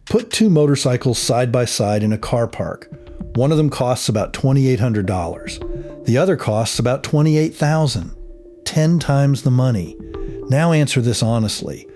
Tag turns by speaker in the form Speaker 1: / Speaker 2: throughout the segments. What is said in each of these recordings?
Speaker 1: Put two motorcycles side by side in a car park. One of them costs about $2,800. The other costs about $28,000. 10 times the money. Now answer this honestly.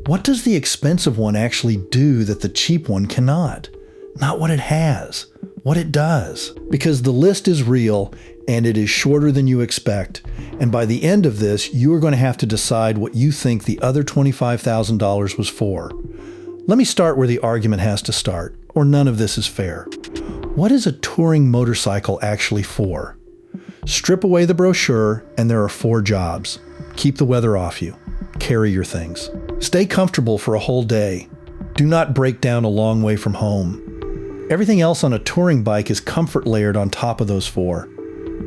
Speaker 1: What does the expensive one actually do that the cheap one cannot? Not what it has, what it does. Because the list is real and it is shorter than you expect. And by the end of this, you are going to have to decide what you think the other $25,000 was for. Let me start where the argument has to start, or none of this is fair. What is a touring motorcycle actually for? Strip away the brochure and there are 4 jobs. Keep the weather off you. Carry your things. Stay comfortable for a whole day. Do not break down a long way from home. Everything else on a touring bike is comfort layered on top of those 4.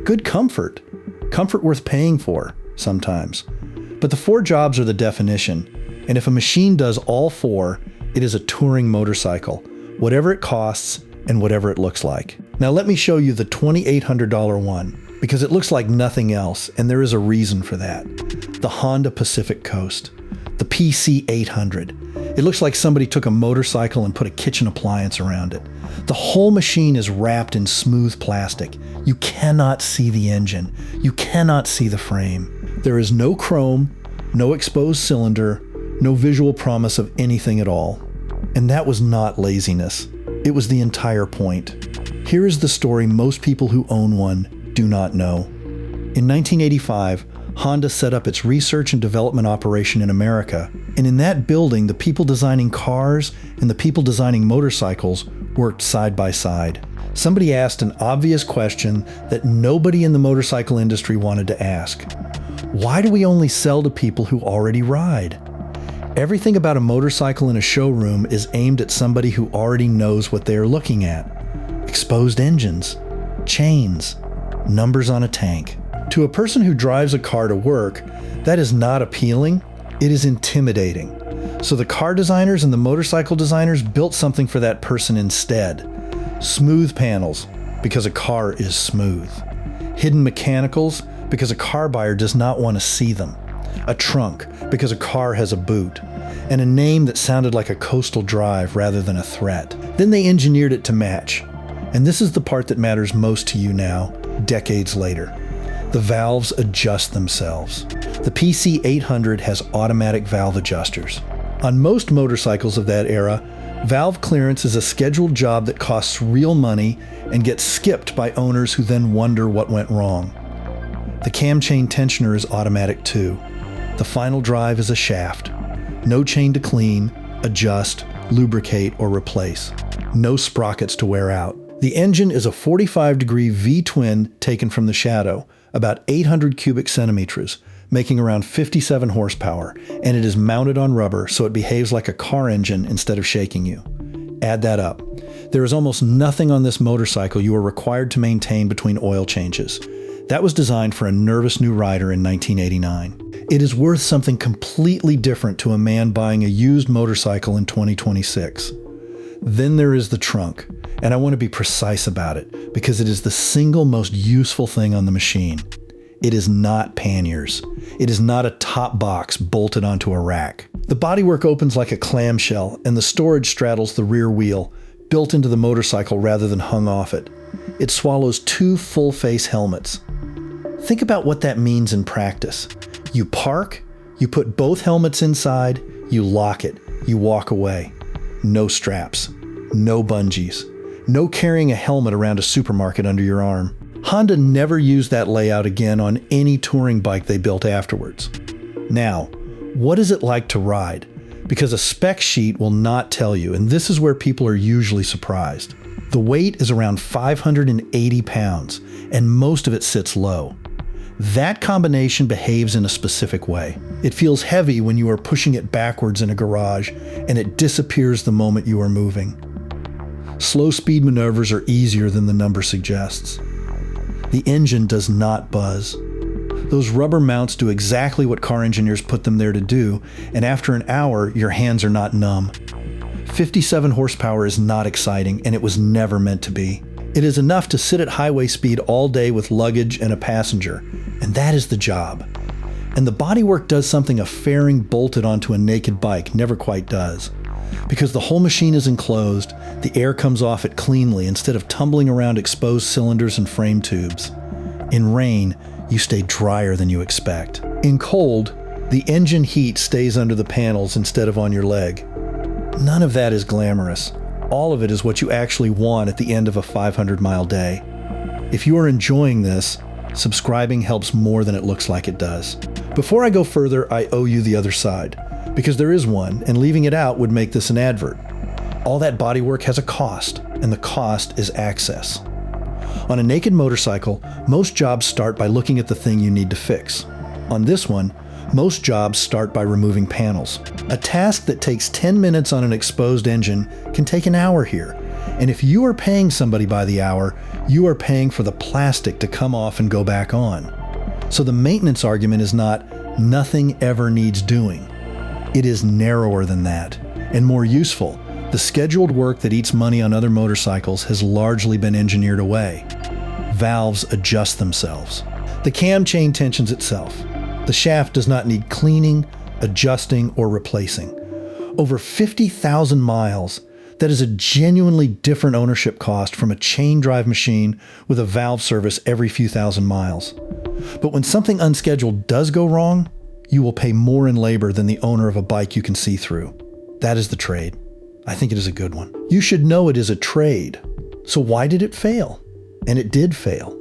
Speaker 1: Good comfort. Comfort worth paying for, sometimes. But the 4 jobs are the definition. And if a machine does all 4, it is a touring motorcycle, whatever it costs and whatever it looks like. Now let me show you the $2,800 one, because it looks like nothing else, and there is a reason for that. The Honda Pacific Coast, the PC 800. It looks like somebody took a motorcycle and put a kitchen appliance around it. The whole machine is wrapped in smooth plastic. You cannot see the engine. You cannot see the frame. There is no chrome, no exposed cylinder, no visual promise of anything at all. And that was not laziness. It was the entire point. Here is the story most people who own one do not know. In 1985, Honda set up its research and development operation in America, and in that building, the people designing cars and the people designing motorcycles worked side by side. Somebody asked an obvious question that nobody in the motorcycle industry wanted to ask. Why do we only sell to people who already ride? Everything about a motorcycle in a showroom is aimed at somebody who already knows what they are looking at. Exposed engines, chains, numbers on a tank. To a person who drives a car to work, that is not appealing, it is intimidating. So the car designers and the motorcycle designers built something for that person instead. Smooth panels, because a car is smooth. Hidden mechanicals, because a car buyer does not want to see them. A trunk, because a car has a boot. And a name that sounded like a coastal drive rather than a threat. Then they engineered it to match. And this is the part that matters most to you now, decades later. The valves adjust themselves. The PC 800 has automatic valve adjusters. On most motorcycles of that era, valve clearance is a scheduled job that costs real money and gets skipped by owners who then wonder what went wrong. The cam chain tensioner is automatic too. The final drive is a shaft. No chain to clean, adjust, lubricate, or replace. No sprockets to wear out. The engine is a 45-degree V-twin taken from the shadow, about 800 cubic centimeters, making around 57 horsepower, and it is mounted on rubber so it behaves like a car engine instead of shaking you. Add that up. There is almost nothing on this motorcycle you are required to maintain between oil changes. That was designed for a nervous new rider in 1989. It is worth something completely different to a man buying a used motorcycle in 2026. Then there is the trunk, and I want to be precise about it because it is the single most useful thing on the machine. It is not panniers. It is not a top box bolted onto a rack. The bodywork opens like a clamshell, and the storage straddles the rear wheel, built into the motorcycle rather than hung off it. It swallows 2 full-face helmets. Think about what that means in practice. You park, you put both helmets inside, you lock it, you walk away. No straps, no bungees, no carrying a helmet around a supermarket under your arm. Honda never used that layout again on any touring bike they built afterwards. Now, what is it like to ride? Because a spec sheet will not tell you, and this is where people are usually surprised. The weight is around 580 pounds, and most of it sits low. That combination behaves in a specific way. It feels heavy when you are pushing it backwards in a garage, and it disappears the moment you are moving. Slow speed maneuvers are easier than the number suggests. The engine does not buzz. Those rubber mounts do exactly what car engineers put them there to do, and after an hour, your hands are not numb. 57 horsepower is not exciting, and it was never meant to be. It is enough to sit at highway speed all day with luggage and a passenger, and that is the job. And the bodywork does something a fairing bolted onto a naked bike never quite does. Because the whole machine is enclosed, the air comes off it cleanly instead of tumbling around exposed cylinders and frame tubes. In rain, you stay drier than you expect. In cold, the engine heat stays under the panels instead of on your leg. None of that is glamorous. All of it is what you actually want at the end of a 500-mile day. If you are enjoying this, subscribing helps more than it looks like it does. Before I go further, I owe you the other side, because there is one, and leaving it out would make this an advert. All that bodywork has a cost, and the cost is access. On a naked motorcycle, most jobs start by looking at the thing you need to fix. On this one, most jobs start by removing panels. A task that takes 10 minutes on an exposed engine can take an hour here. And if you are paying somebody by the hour, you are paying for the plastic to come off and go back on. So the maintenance argument is not, nothing ever needs doing. It is narrower than that, and more useful. The scheduled work that eats money on other motorcycles has largely been engineered away. Valves adjust themselves. The cam chain tensions itself. The shaft does not need cleaning, adjusting, or replacing. Over 50,000 miles, that is a genuinely different ownership cost from a chain drive machine with a valve service every few thousand miles. But when something unscheduled does go wrong, you will pay more in labor than the owner of a bike you can see through. That is the trade. I think it is a good one. You should know it is a trade. So why did it fail? And it did fail.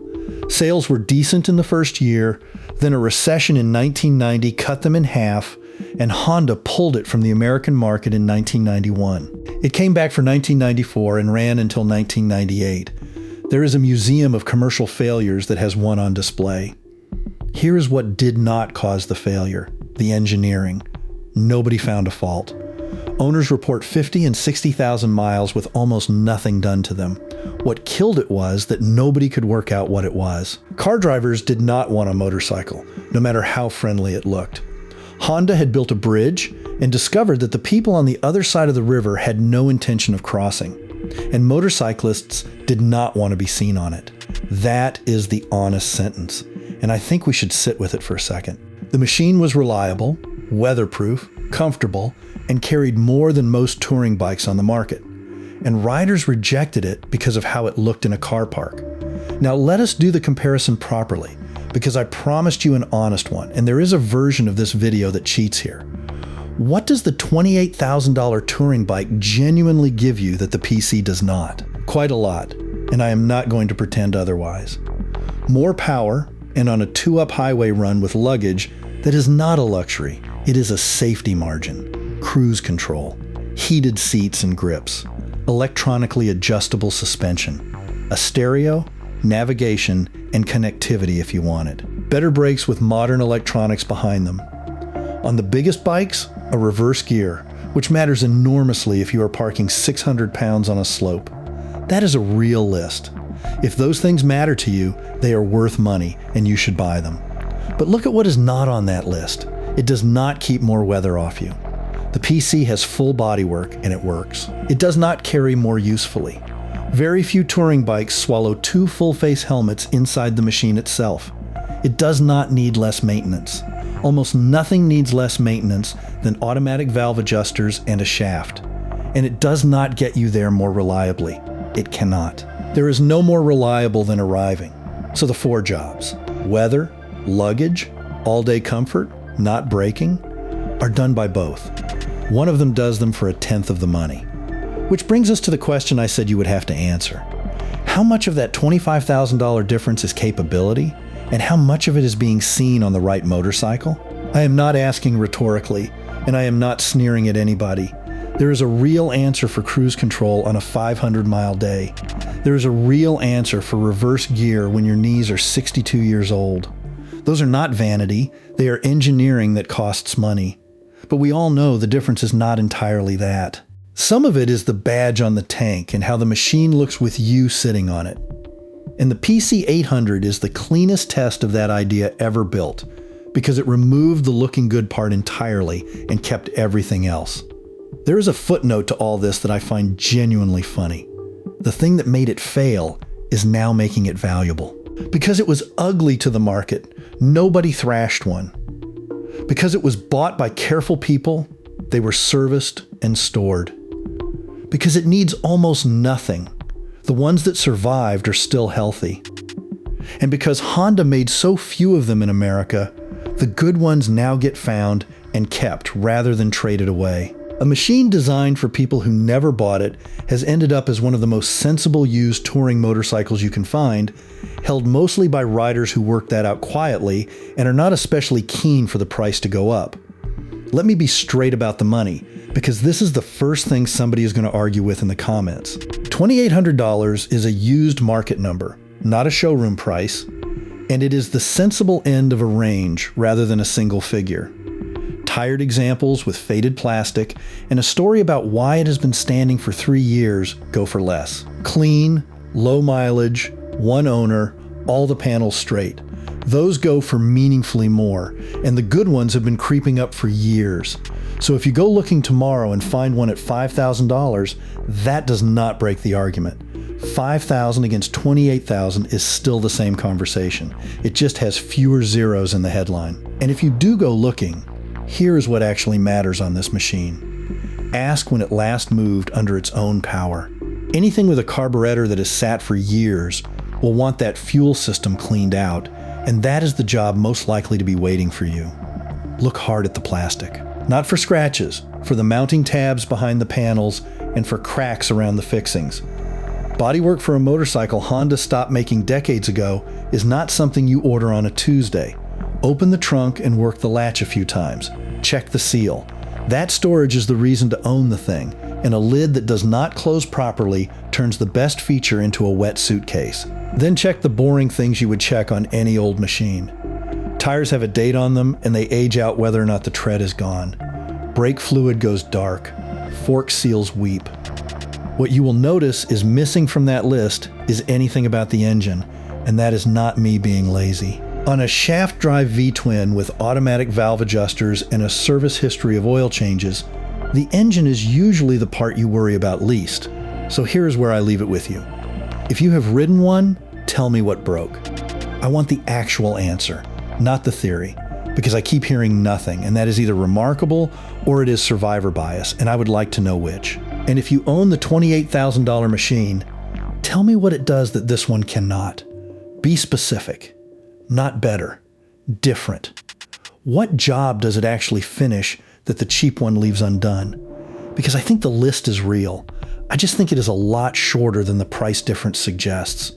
Speaker 1: Sales were decent in the first year, then a recession in 1990 cut them in half, and Honda pulled it from the American market in 1991. It came back for 1994 and ran until 1998. There is a museum of commercial failures that has one on display. Here is what did not cause the failure: the engineering. Nobody found a fault. Owners report 50 and 60,000 miles with almost nothing done to them. What killed it was that nobody could work out what it was. Car drivers did not want a motorcycle, no matter how friendly it looked. Honda had built a bridge and discovered that the people on the other side of the river had no intention of crossing, and motorcyclists did not want to be seen on it. That is the honest sentence, and I think we should sit with it for a second. The machine was reliable, weatherproof, comfortable, and carried more than most touring bikes on the market. And riders rejected it because of how it looked in a car park. Now let us do the comparison properly, because I promised you an honest one, and there is a version of this video that cheats here. What does the $28,000 touring bike genuinely give you that the PC does not? Quite a lot, and I am not going to pretend otherwise. More power, and on a 2-up highway run with luggage, that is not a luxury. It is a safety margin, cruise control, heated seats and grips, electronically adjustable suspension, a stereo, navigation, and connectivity if you want it. Better brakes with modern electronics behind them. On the biggest bikes, a reverse gear, which matters enormously if you are parking 600 pounds on a slope. That is a real list. If those things matter to you, they are worth money and you should buy them. But look at what is not on that list. It does not keep more weather off you. The PC has full bodywork and it works. It does not carry more usefully. Very few touring bikes swallow 2 full-face helmets inside the machine itself. It does not need less maintenance. Almost nothing needs less maintenance than automatic valve adjusters and a shaft. And it does not get you there more reliably. It cannot. There is no more reliable than arriving. So the 4 jobs: weather, luggage, all-day comfort, not braking, are done by both. One of them does them for 1/10 of the money. Which brings us to the question I said you would have to answer. How much of that $25,000 difference is capability, and how much of it is being seen on the right motorcycle? I am not asking rhetorically, and I am not sneering at anybody. There is a real answer for cruise control on a 500-mile day. There is a real answer for reverse gear when your knees are 62 years old. Those are not vanity, they are engineering that costs money. But we all know the difference is not entirely that. Some of it is the badge on the tank and how the machine looks with you sitting on it. And the PC800 is the cleanest test of that idea ever built, because it removed the looking good part entirely and kept everything else. There is a footnote to all this that I find genuinely funny. The thing that made it fail is now making it valuable. Because it was ugly to the market, nobody thrashed one. Because it was bought by careful people, they were serviced and stored. Because it needs almost nothing. The ones that survived are still healthy. And because Honda made so few of them in America, the good ones now get found and kept rather than traded away. A machine designed for people who never bought it has ended up as one of the most sensible used touring motorcycles you can find, held mostly by riders who work that out quietly and are not especially keen for the price to go up. Let me be straight about the money, because this is the first thing somebody is going to argue with in the comments. $2,800 is a used market number, not a showroom price, and it is the sensible end of a range rather than a single figure. Tired examples with faded plastic and a story about why it has been standing for 3 years go for less. Clean, low mileage, one owner, all the panels straight. Those go for meaningfully more, and the good ones have been creeping up for years. So if you go looking tomorrow and find one at $5,000, that does not break the argument. $5,000 against $28,000 is still the same conversation. It just has fewer zeros in the headline. And if you do go looking, here is what actually matters on this machine. Ask when it last moved under its own power. Anything with a carburetor that has sat for years will want that fuel system cleaned out, and that is the job most likely to be waiting for you. Look hard at the plastic. Not for scratches, for the mounting tabs behind the panels, and for cracks around the fixings. Bodywork for a motorcycle Honda stopped making decades ago is not something you order on a Tuesday. Open the trunk and work the latch a few times. Check the seal. That storage is the reason to own the thing, and a lid that does not close properly turns the best feature into a wet suitcase. Then check the boring things you would check on any old machine. Tires have a date on them, and they age out whether or not the tread is gone. Brake fluid goes dark. Fork seals weep. What you will notice is missing from that list is anything about the engine, and that is not me being lazy. On a shaft drive V-twin with automatic valve adjusters and a service history of oil changes, the engine is usually the part you worry about least. So here's where I leave it with you. If you have ridden one, tell me what broke. I want the actual answer, not the theory, because I keep hearing nothing, and that is either remarkable or it is survivor bias, and I would like to know which. And if you own the $28,000 machine, tell me what it does that this one cannot. Be specific. Not better. Different. What job does it actually finish that the cheap one leaves undone? Because I think the list is real. I just think it is a lot shorter than the price difference suggests.